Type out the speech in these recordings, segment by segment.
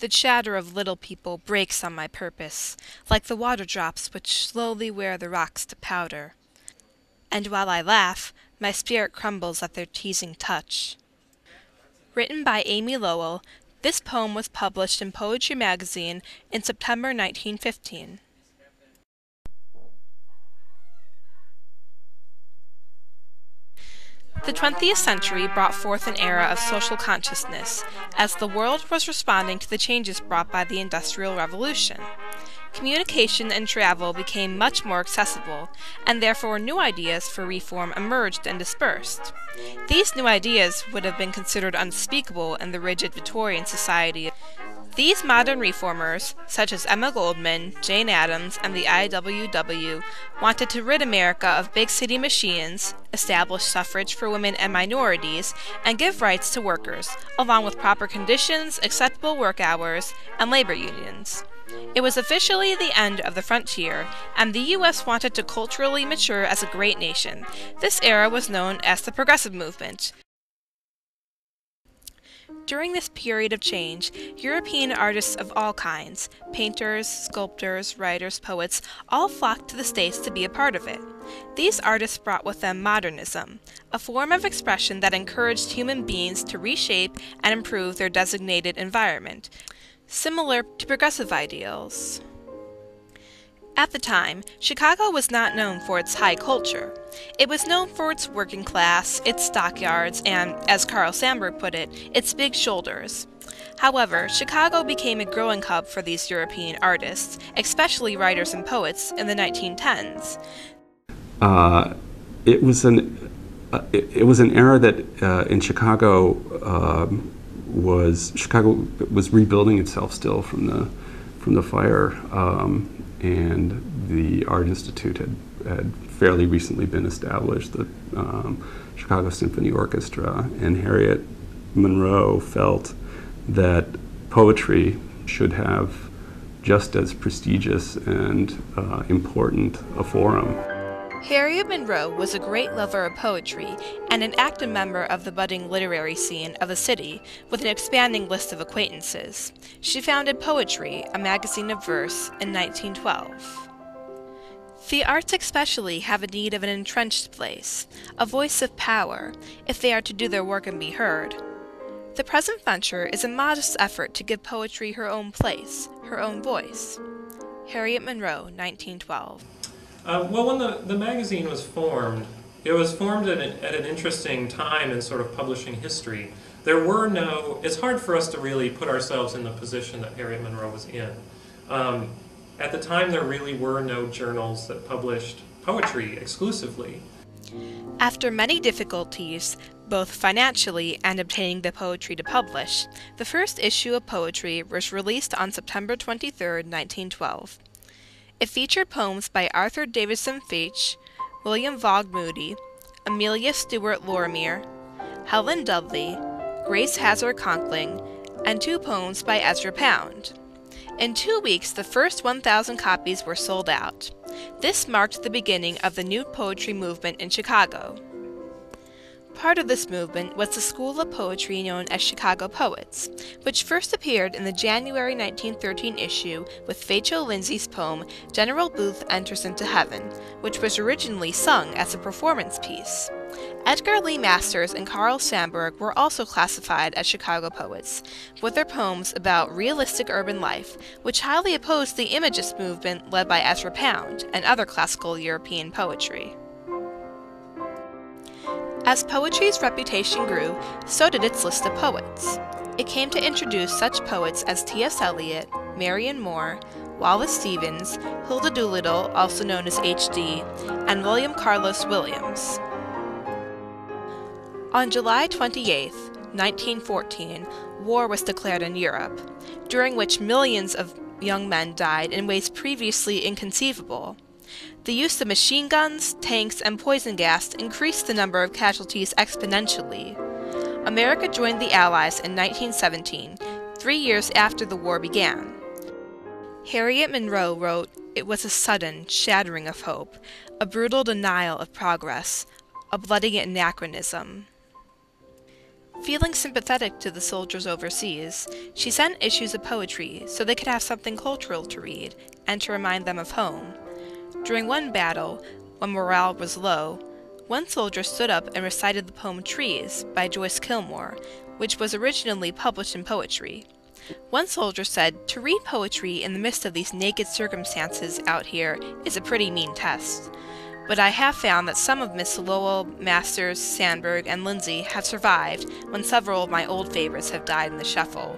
The chatter of little people breaks on my purpose, like the water drops which slowly wear the rocks to powder. And while I laugh, my spirit crumbles at their teasing touch. Written by Amy Lowell, this poem was published in Poetry magazine in September 1915. The 20th century brought forth an era of social consciousness, as the world was responding to the changes brought by the Industrial Revolution. Communication and travel became much more accessible, and therefore new ideas for reform emerged and dispersed. These new ideas would have been considered unspeakable in the rigid Victorian society. These modern reformers, such as Emma Goldman, Jane Addams, and the IWW, wanted to rid America of big city machines, establish suffrage for women and minorities, and give rights to workers, along with proper conditions, acceptable work hours, and labor unions. It was officially the end of the frontier, and the U.S. wanted to culturally mature as a great nation. This era was known as the Progressive Movement. During this period of change, European artists of all kinds, painters, sculptors, writers, poets, all flocked to the States to be a part of it. These artists brought with them modernism, a form of expression that encouraged human beings to reshape and improve their designated environment, similar to progressive ideals. At the time, Chicago was not known for its high culture. It was known for its working class, its stockyards, and, as Carl Sandburg put it, its big shoulders. However, Chicago became a growing hub for these European artists, especially writers and poets, in the 1910s. It was an era that in Chicago Chicago was rebuilding itself still from the fire. And the Art Institute had fairly recently been established, the Chicago Symphony Orchestra, and Harriet Monroe felt that poetry should have just as prestigious and important a forum. Harriet Monroe was a great lover of poetry and an active member of the budding literary scene of the city with an expanding list of acquaintances. She founded Poetry, a magazine of verse, in 1912. The arts especially have a need of an entrenched place, a voice of power, if they are to do their work and be heard. The present venture is a modest effort to give poetry her own place, her own voice. Harriet Monroe, 1912. Well, when the magazine was formed, it was formed at an interesting time in sort of publishing history. It's hard for us to really put ourselves in the position that Harriet Monroe was in. At the time, there really were no journals that published poetry exclusively. After many difficulties, both financially and obtaining the poetry to publish, the first issue of Poetry was released on September 23, 1912. It featured poems by Arthur Davison Ficke, William Vaughan Moody, Amelia Stewart Lorimer, Helen Dudley, Grace Hazard Conkling, and 2 poems by Ezra Pound. In 2 weeks, the first 1,000 copies were sold out. This marked the beginning of the new poetry movement in Chicago. Part of this movement was the school of poetry known as Chicago Poets, which first appeared in the January 1913 issue with Vachel Lindsay's poem General Booth Enters into Heaven, which was originally sung as a performance piece. Edgar Lee Masters and Carl Sandburg were also classified as Chicago poets, with their poems about realistic urban life, which highly opposed the Imagist movement led by Ezra Pound and other classical European poetry. As poetry's reputation grew, so did its list of poets. It came to introduce such poets as T.S. Eliot, Marion Moore, Wallace Stevens, Hilda Doolittle, also known as H.D., and William Carlos Williams. On July 28, 1914, war was declared in Europe, during which millions of young men died in ways previously inconceivable. The use of machine guns, tanks, and poison gas increased the number of casualties exponentially. America joined the Allies in 1917, 3 years after the war began. Harriet Monroe wrote, "It was a sudden shattering of hope, a brutal denial of progress, a bloody anachronism." Feeling sympathetic to the soldiers overseas, she sent issues of poetry so they could have something cultural to read and to remind them of home. During one battle, when morale was low, one soldier stood up and recited the poem Trees by Joyce Kilmore, which was originally published in Poetry. One soldier said, "To read poetry in the midst of these naked circumstances out here is a pretty mean test. But I have found that some of Miss Lowell, Masters, Sandburg, and Lindsay have survived when several of my old favorites have died in the shuffle."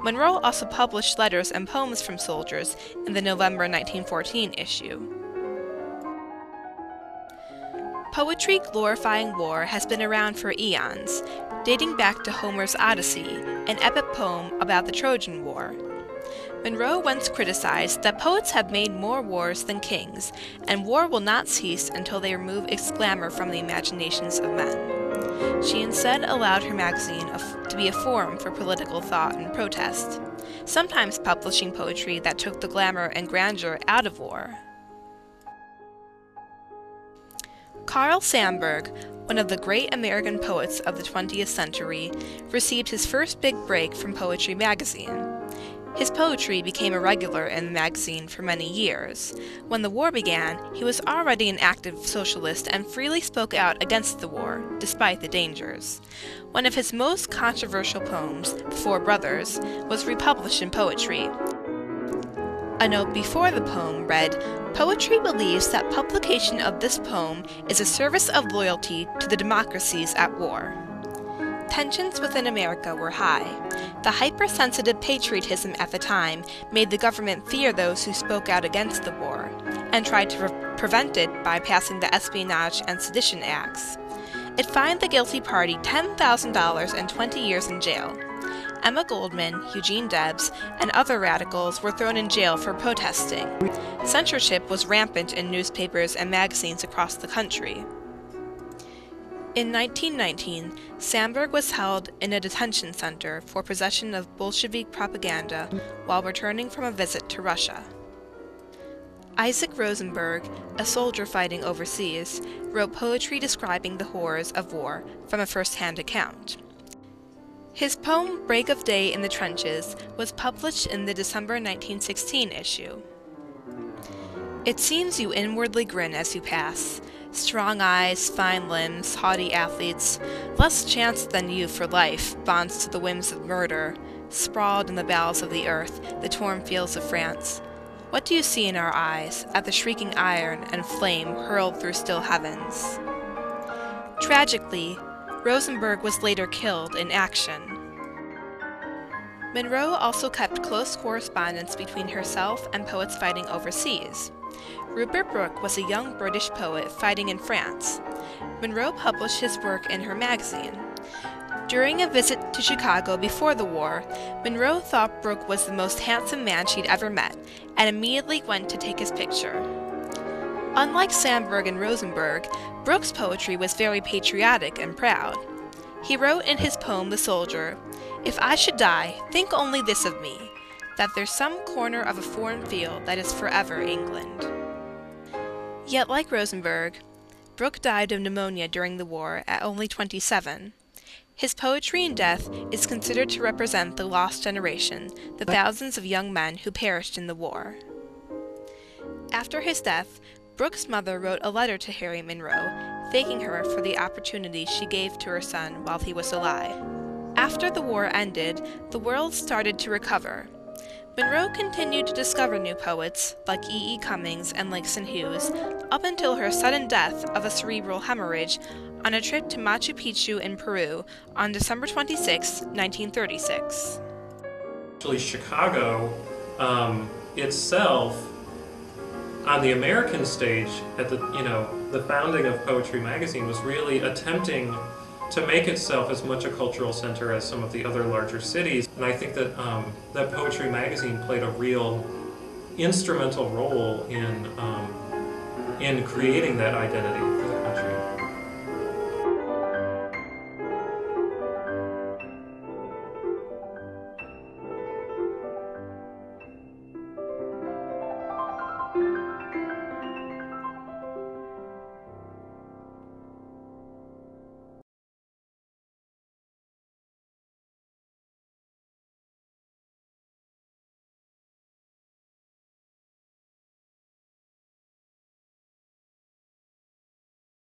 Monroe also published letters and poems from soldiers in the November 1914 issue. Poetry glorifying war has been around for eons, dating back to Homer's Odyssey, an epic poem about the Trojan War. Monroe once criticized that poets have made more wars than kings, and war will not cease until they remove its glamour from the imaginations of men. She instead allowed her magazine to be a forum for political thought and protest, sometimes publishing poetry that took the glamour and grandeur out of war. Carl Sandburg, one of the great American poets of the 20th century, received his first big break from Poetry magazine. His poetry became a regular in the magazine for many years. When the war began, he was already an active socialist and freely spoke out against the war, despite the dangers. One of his most controversial poems, The Four Brothers, was republished in Poetry. A note before the poem read, "Poetry believes that publication of this poem is a service of loyalty to the democracies at war." Tensions within America were high. The hypersensitive patriotism at the time made the government fear those who spoke out against the war, and tried to prevent it by passing the Espionage and Sedition Acts. It fined the guilty party $10,000 and 20 years in jail. Emma Goldman, Eugene Debs, and other radicals were thrown in jail for protesting. Censorship was rampant in newspapers and magazines across the country. In 1919, Sandburg was held in a detention center for possession of Bolshevik propaganda while returning from a visit to Russia. Isaac Rosenberg, a soldier fighting overseas, wrote poetry describing the horrors of war from a first-hand account. His poem Break of Day in the Trenches was published in the December 1916 issue. "It seems you inwardly grin as you pass. Strong eyes, fine limbs, haughty athletes, less chance than you for life, bonds to the whims of murder, sprawled in the bowels of the earth, the torn fields of France. What do you see in our eyes, at the shrieking iron and flame hurled through still heavens?" Tragically, Rosenberg was later killed in action. Monroe also kept close correspondence between herself and poets fighting overseas. Rupert Brooke was a young British poet fighting in France. Monroe published his work in her magazine. During a visit to Chicago before the war, Monroe thought Brooke was the most handsome man she'd ever met, and immediately went to take his picture. Unlike Sandburg and Rosenberg, Brooke's poetry was very patriotic and proud. He wrote in his poem The Soldier, "If I should die, think only this of me, that there's some corner of a foreign field that is forever England." Yet like Rosenberg, Brooke died of pneumonia during the war at only 27. His poetry in death is considered to represent the lost generation, the thousands of young men who perished in the war. After his death, Brooke's mother wrote a letter to Harry Monroe, thanking her for the opportunity she gave to her son while he was alive. After the war ended, the world started to recover. Monroe continued to discover new poets, like E. E. Cummings and Langston Hughes, up until her sudden death of a cerebral hemorrhage on a trip to Machu Picchu in Peru on December 26, 1936. Actually, Chicago itself, on the American stage, at the founding of Poetry magazine was really attempting to make itself as much a cultural center as some of the other larger cities. And I think that that Poetry magazine played a real instrumental role in creating that identity.